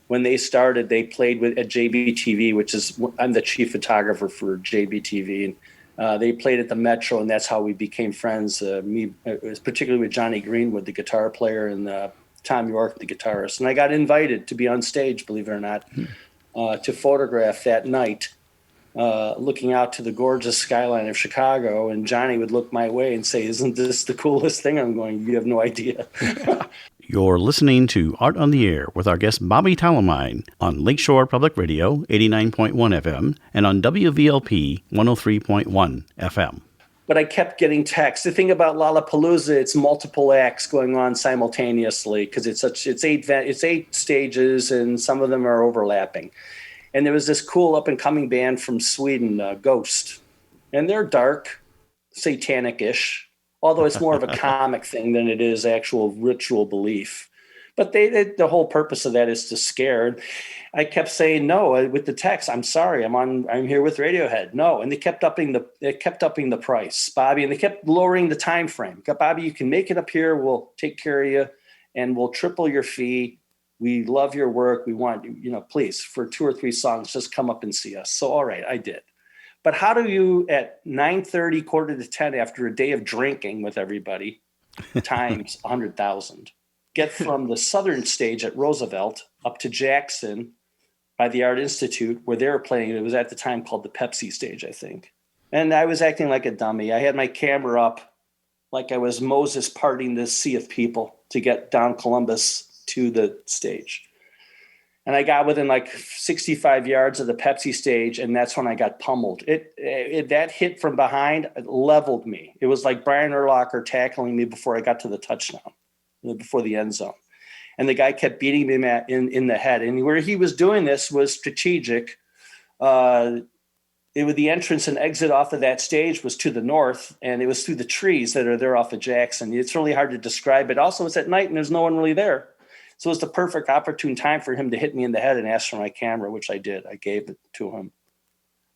When they started, they played at JBTV, which is, I'm the chief photographer for JBTV, and they played at the Metro, and that's how we became friends. Particularly with Johnny Greenwood, the guitar player, and Tom York, the guitarist. And I got invited to be on stage, believe it or not, to photograph that night, looking out to the gorgeous skyline of Chicago. And Johnny would look my way and say, "Isn't this the coolest thing?" I'm going, "You have no idea." You're listening to Art on the Air with our guest Bobby Talamine on Lakeshore Public Radio, 89.1 FM, and on WVLP 103.1 FM. But I kept getting texts. The thing about Lollapalooza, it's multiple acts going on simultaneously because it's 8 stages and some of them are overlapping. And there was this cool up and coming band from Sweden, Ghost, and they're dark, satanic-ish, although it's more of a comic thing than it is actual ritual belief. But the whole purpose of that is to scare. I kept saying no with the text. I'm sorry, I'm here with Radiohead. No, and they kept upping the price, Bobby, and they kept lowering the time frame. Bobby, you can make it up here. We'll take care of you, and we'll triple your fee. We love your work. We want you, please, for 2 or 3 songs, just come up and see us. So all right, I did. But how do you at 9:30, 9:45 after a day of drinking with everybody, times 100,000? Get from the southern stage at Roosevelt up to Jackson by the Art Institute where they were playing. It was at the time called the Pepsi stage, I think. And I was acting like a dummy. I had my camera up like I was Moses parting the sea of people to get down Columbus to the stage. And I got within like 65 yards of the Pepsi stage, and that's when I got pummeled. That hit from behind leveled me. It was like Brian Urlacher tackling me before I got to the touchdown, before the end zone. And the guy kept beating me in the head. And where he was doing this was strategic. The entrance and exit off of that stage was to the north, and it was through the trees that are there off of Jackson. It's really hard to describe it. Also, it's at night, and there's no one really there. So it was the perfect opportune time for him to hit me in the head and ask for my camera, which I did. I gave it to him.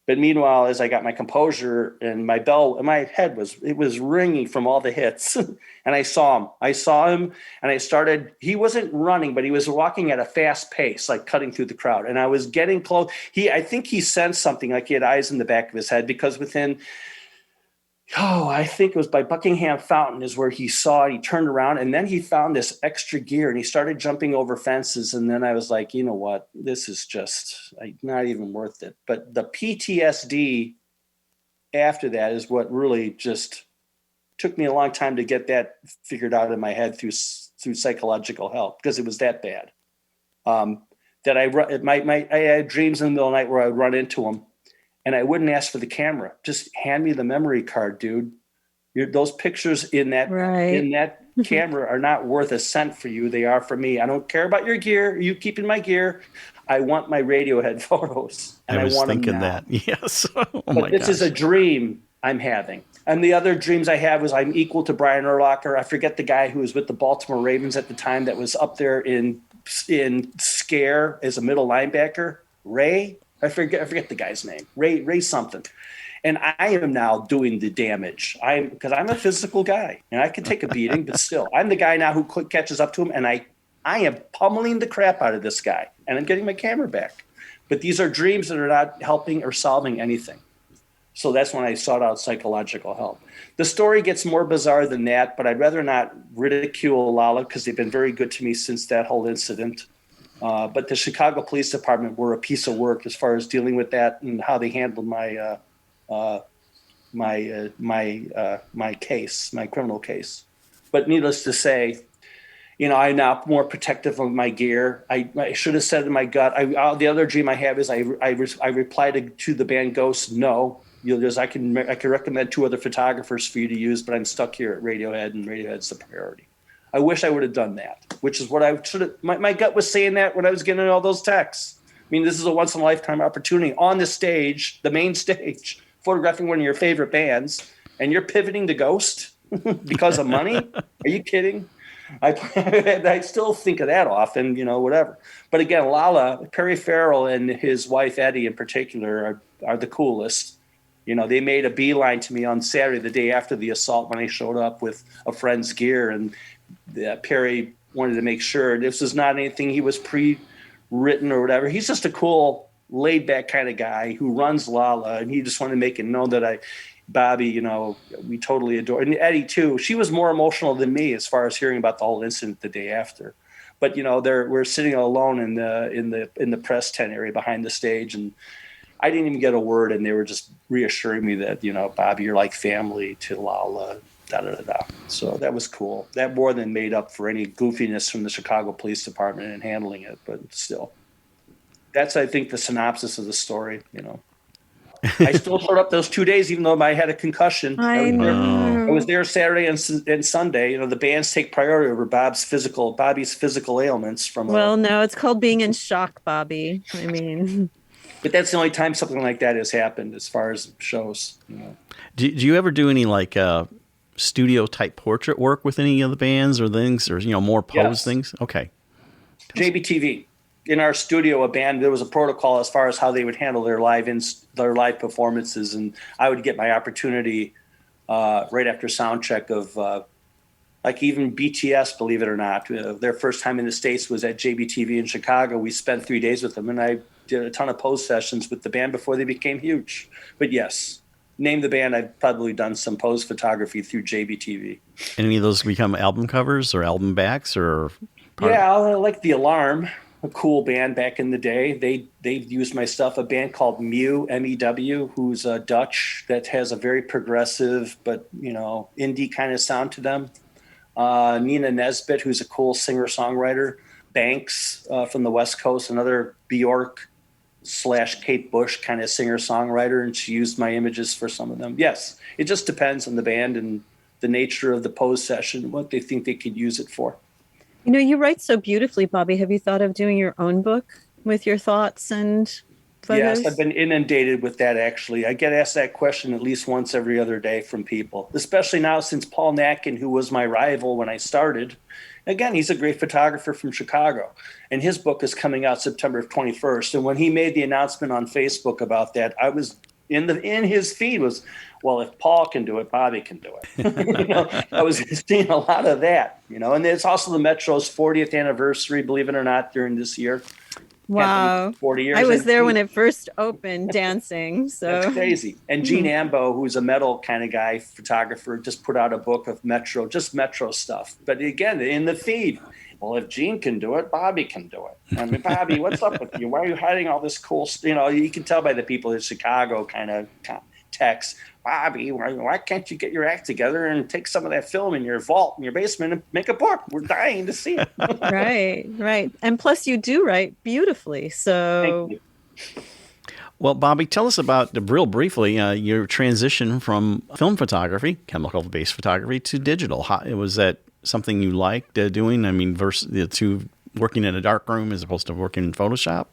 But meanwhile, as I got my composure and my bell, my head was ringing from all the hits. And I saw him and he wasn't running, but he was walking at a fast pace, like cutting through the crowd. And I was getting close. I think he sensed something, like he had eyes in the back of his head, because I think it was by Buckingham Fountain is where he saw it. He turned around and then he found this extra gear and he started jumping over fences. And then I was like, you know what? This is just not even worth it. But the PTSD after that is what really just took me a long time to get that figured out in my head through psychological help, because it was that bad. That I had dreams in the middle of the night where I would run into him. And I wouldn't ask for the camera. Just hand me the memory card, dude. Those pictures in that camera are not worth a cent for you. They are for me. I don't care about your gear. You keeping my gear. I want my Radiohead photos. And I was want thinking them now. that. Yes. But this is a dream I'm having. And the other dreams I have was I'm equal to Brian Urlacher. I forget the guy who was with the Baltimore Ravens at the time that was up there in scare as a middle linebacker. Ray. I forget the guy's name, Ray something. And I am now doing the damage. Because I'm a physical guy and I can take a beating, but still, I'm the guy now who catches up to him, and I am pummeling the crap out of this guy, and I'm getting my camera back. But these are dreams that are not helping or solving anything. So that's when I sought out psychological help. The story gets more bizarre than that, but I'd rather not ridicule Lala because they've been very good to me since that whole incident. But the Chicago Police Department were a piece of work as far as dealing with that and how they handled my case, my criminal case. But needless to say, I'm now more protective of my gear. I should have said in my gut. The other dream I have is I replied to the band Ghost, no. I can recommend 2 other photographers for you to use, but I'm stuck here at Radiohead, and Radiohead's the priority. I wish I would have done that, which is what I should have. My gut was saying that when I was getting all those texts. I mean, this is a once in a lifetime opportunity on the stage, the main stage, photographing one of your favorite bands, and you're pivoting to Ghost because of money. Are you kidding? I still think of that often, whatever. But again, Lala, Perry Farrell and his wife, Eddie in particular, are the coolest. They made a beeline to me on Saturday, the day after the assault, when I showed up with a friend's gear, and Perry wanted to make sure this was not anything he was pre-written or whatever. He's just a cool, laid-back kind of guy who runs Lala, and he just wanted to make it known that Bobby, we totally adore. And Eddie, too. She was more emotional than me as far as hearing about the whole incident the day after. But, we're sitting alone in the press tent area behind the stage, and I didn't even get a word, and they were just reassuring me that, Bobby, you're like family to Lala, da-da-da-da. So that was cool. That more than made up for any goofiness from the Chicago Police Department in handling it, but still. That's, I think, the synopsis of the story, I still showed up those 2 days, even though I had a concussion. I know. I was there Saturday and Sunday. You know, the bands take priority over Bobby's physical ailments from. Well, no, it's called being in shock, Bobby. I mean, but that's the only time something like that has happened as far as shows. You know. Do you ever do any like studio type portrait work with any of the bands or things, or more pose things? Okay. JBTV. In our studio, a band, there was a protocol as far as how they would handle their live performances, and I would get my opportunity right after sound check of like even BTS, believe it or not, their first time in the States was at JBTV in Chicago. We spent 3 days with them, and I did a ton of pose sessions with the band before they became huge. But yes, name the band, I've probably done some pose photography through JBTV. Any of those become album covers or album backs or? I like The Alarm. A cool band back in the day. They've used my stuff. A band called Mew, M-E-W, who's Dutch, that has a very progressive but indie kind of sound to them. Nina Nesbitt, who's a cool singer-songwriter. Banks from the West Coast, another Bjork / Kate Bush kind of singer-songwriter, and she used my images for some of them. Yes, it just depends on the band and the nature of the pose session, what they think they could use it for. You write so beautifully, Bobby. Have you thought of doing your own book with your thoughts and photos? Yes, I've been inundated with that, actually. I get asked that question at least once every other day from people, especially now since Paul Natkin, who was my rival when I started. Again, he's a great photographer from Chicago, and his book is coming out September 21st. And when he made the announcement on Facebook about that, I was in his feed was, well, if Paul can do it, Bobby can do it. I was seeing a lot of that, and it's also the Metro's 40th anniversary, believe it or not, during this year. Wow. 40 years. I was there when it first opened dancing. So that's crazy. And Gene Ambo, who's a metal kind of guy, photographer, just put out a book of Metro stuff. But again, in the feed, well, if Gene can do it, Bobby can do it. I mean, Bobby, what's up with you? Why are you hiding all this cool stuff? You can tell by the people in Chicago kind of text, Bobby, why can't you get your act together and take some of that film in your vault in your basement and make a book? We're dying to see it. Right. And plus you do write beautifully. So thank you. Well, Bobby, tell us about, real briefly, your transition from film photography, chemical-based photography, to digital. Was that something you liked doing? I mean, versus the two, working in a dark room as opposed to working in Photoshop?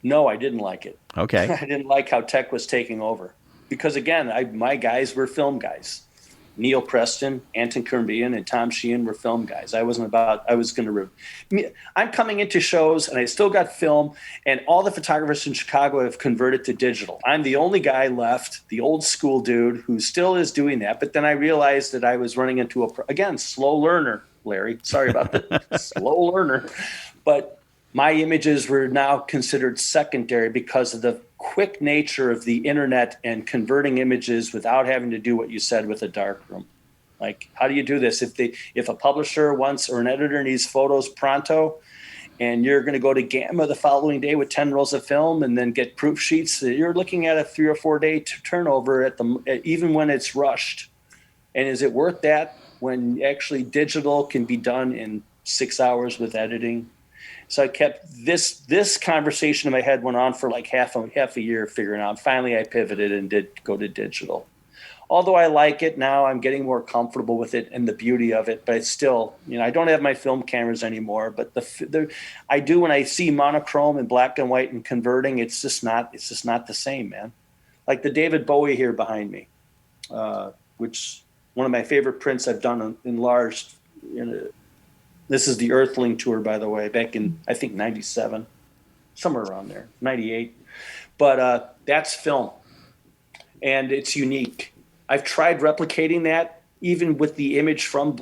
No, I didn't like it. Okay. I didn't like how tech was taking over. Because, again, my guys were film guys. Neil Preston, Anton Kurbian, and Tom Sheehan were film guys. I'm coming into shows, and I still got film, and all the photographers in Chicago have converted to digital. I'm the only guy left, the old school dude, who still is doing that. But then I realized that I was running into slow learner, Larry. Sorry about that. Slow learner. But my images were now considered secondary because of the quick nature of the internet and converting images without having to do what you said with a darkroom. Like, how do you do this? If a publisher wants or an editor needs photos pronto, and you're going to go to Gamma the following day with 10 rolls of film and then get proof sheets, you're looking at a 3 or 4 day turnover even when it's rushed. And is it worth that when actually digital can be done in 6 hours with editing? So I kept this conversation in my head went on for like half a year figuring out. Finally, I pivoted and did go to digital. Although I like it now, I'm getting more comfortable with it and the beauty of it. But it's still, I don't have my film cameras anymore. But I do when I see monochrome and black and white and converting. It's just not the same, man. Like the David Bowie here behind me, which one of my favorite prints I've done enlarged. This is the Earthling tour, by the way, back in, I think, 97, somewhere around there, 98. But that's film, and it's unique. I've tried replicating that, even with the image from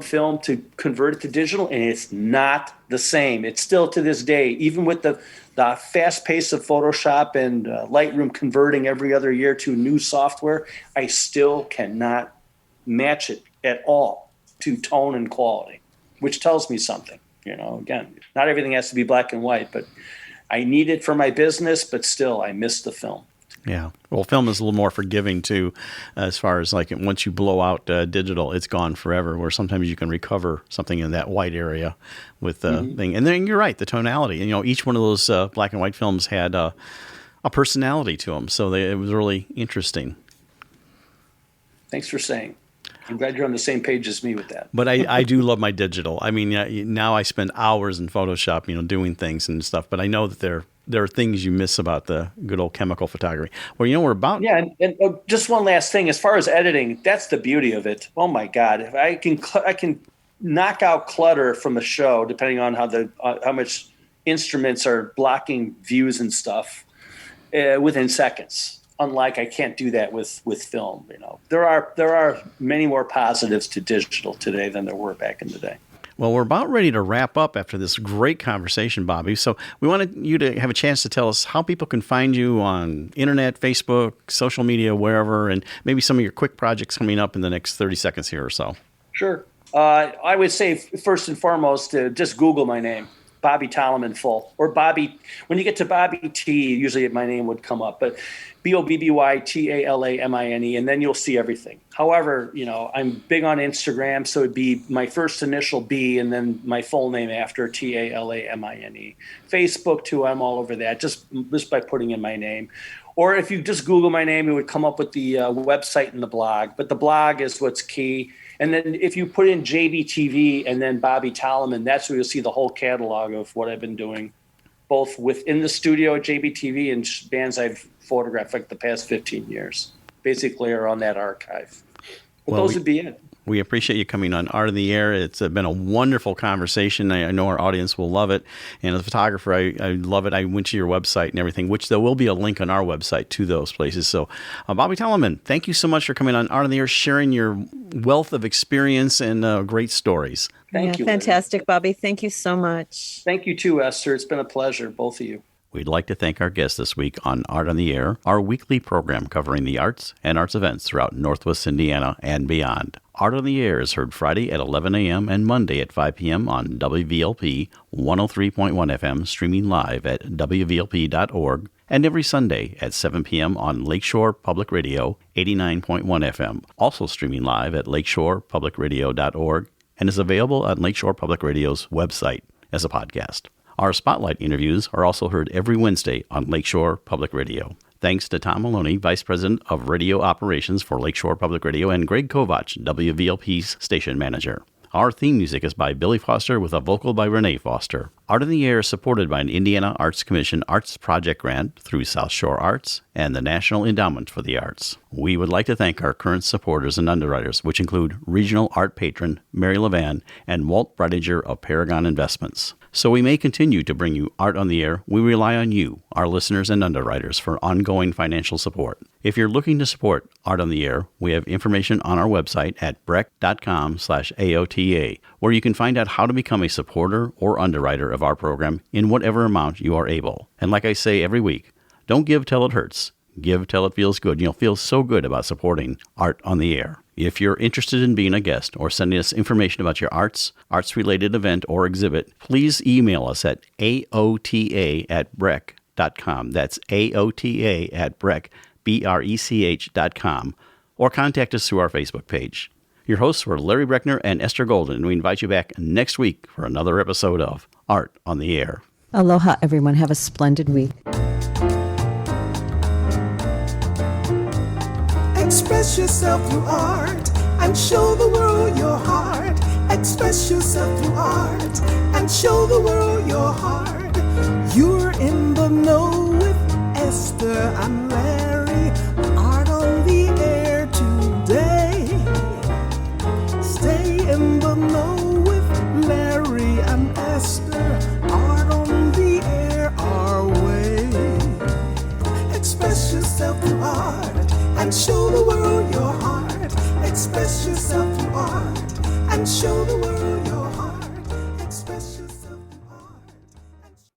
film to convert it to digital, and it's not the same. It's still to this day, even with the fast pace of Photoshop and Lightroom converting every other year to new software, I still cannot match it at all to tone and quality, which tells me something. Again, not everything has to be black and white, but I need it for my business, but still I miss the film. Yeah. Well, film is a little more forgiving too, as far as like once you blow out digital, it's gone forever, where sometimes you can recover something in that white area with thing. And then you're right, the tonality. Each one of those black and white films had a personality to them. So it was really interesting. Thanks for saying. I'm glad you're on the same page as me with that. But I do love my digital. I mean, now I spend hours in Photoshop, doing things and stuff. But I know that there are things you miss about the good old chemical photography. Well, we're about. Yeah, and just one last thing. As far as editing, that's the beauty of it. Oh my God, if I can knock out clutter from a show, depending on how much instruments are blocking views and stuff, within seconds. Unlike I can't do that with film. There are many more positives to digital today than there were back in the day. Well, we're about ready to wrap up after this great conversation, Bobby. So we wanted you to have a chance to tell us how people can find you on internet, Facebook, social media, wherever, and maybe some of your quick projects coming up in the next 30 seconds here or so. Sure. I would say first and foremost, just Google my name. Bobby Talamine full, or Bobby. When you get to Bobby T, usually my name would come up, but BobbyTalamine, and then you'll see everything. However, I'm big on Instagram, so it'd be my first initial B and then my full name after Talamine. Facebook too, I'm all over that, just by putting in my name. Or if you just Google my name, it would come up with the website and the blog. But the blog is what's key. And then if you put in JBTV and then Bobby Talamine, that's where you'll see the whole catalog of what I've been doing, both within the studio at JBTV and bands I've photographed like the past 15 years, basically are on that archive. But those would be it. We appreciate you coming on Art in the Air. It's been a wonderful conversation. I know our audience will love it. And as a photographer, I love it. I went to your website and everything, which there will be a link on our website to those places. So, Bobby Talamine, thank you so much for coming on Art in the Air, sharing your wealth of experience and great stories. Thank you. Fantastic, Bobby. Thank you so much. Thank you too, Esther. It's been a pleasure, both of you. We'd like to thank our guests this week on Art on the Air, our weekly program covering the arts and arts events throughout Northwest Indiana and beyond. Art on the Air is heard Friday at 11 a.m. and Monday at 5 p.m. on WVLP 103.1 FM, streaming live at WVLP.org, and every Sunday at 7 p.m. on Lakeshore Public Radio 89.1 FM, also streaming live at lakeshorepublicradio.org, and is available on Lakeshore Public Radio's website as a podcast. Our Spotlight interviews are also heard every Wednesday on Lakeshore Public Radio. Thanks to Tom Maloney, Vice President of Radio Operations for Lakeshore Public Radio, and Greg Kovach, WVLP's station manager. Our theme music is by Billy Foster with a vocal by Renee Foster. Art in the Air is supported by an Indiana Arts Commission Arts Project Grant through South Shore Arts and the National Endowment for the Arts. We would like to thank our current supporters and underwriters, which include Regional Art Patron Mary Levan and Walt Breidinger of Paragon Investments. So we may continue to bring you Art on the Air. We rely on you, our listeners and underwriters, for ongoing financial support. If you're looking to support Art on the Air, we have information on our website at breck.com/AOTA, where you can find out how to become a supporter or underwriter of our program in whatever amount you are able. And like I say every week, don't give till it hurts. Give till it feels good. You'll feel so good about supporting Art on the Air. If you're interested in being a guest or sending us information about your arts-related event or exhibit, please email us at aota@breck.com. That's aota@breck, BRECH.com, or contact us through our Facebook page. Your hosts were Larry Breckner and Esther Golden, and we invite you back next week for another episode of Art on the Air. Aloha, everyone. Have a splendid week. Express yourself through art and show the world your heart. Express yourself through art and show the world your heart.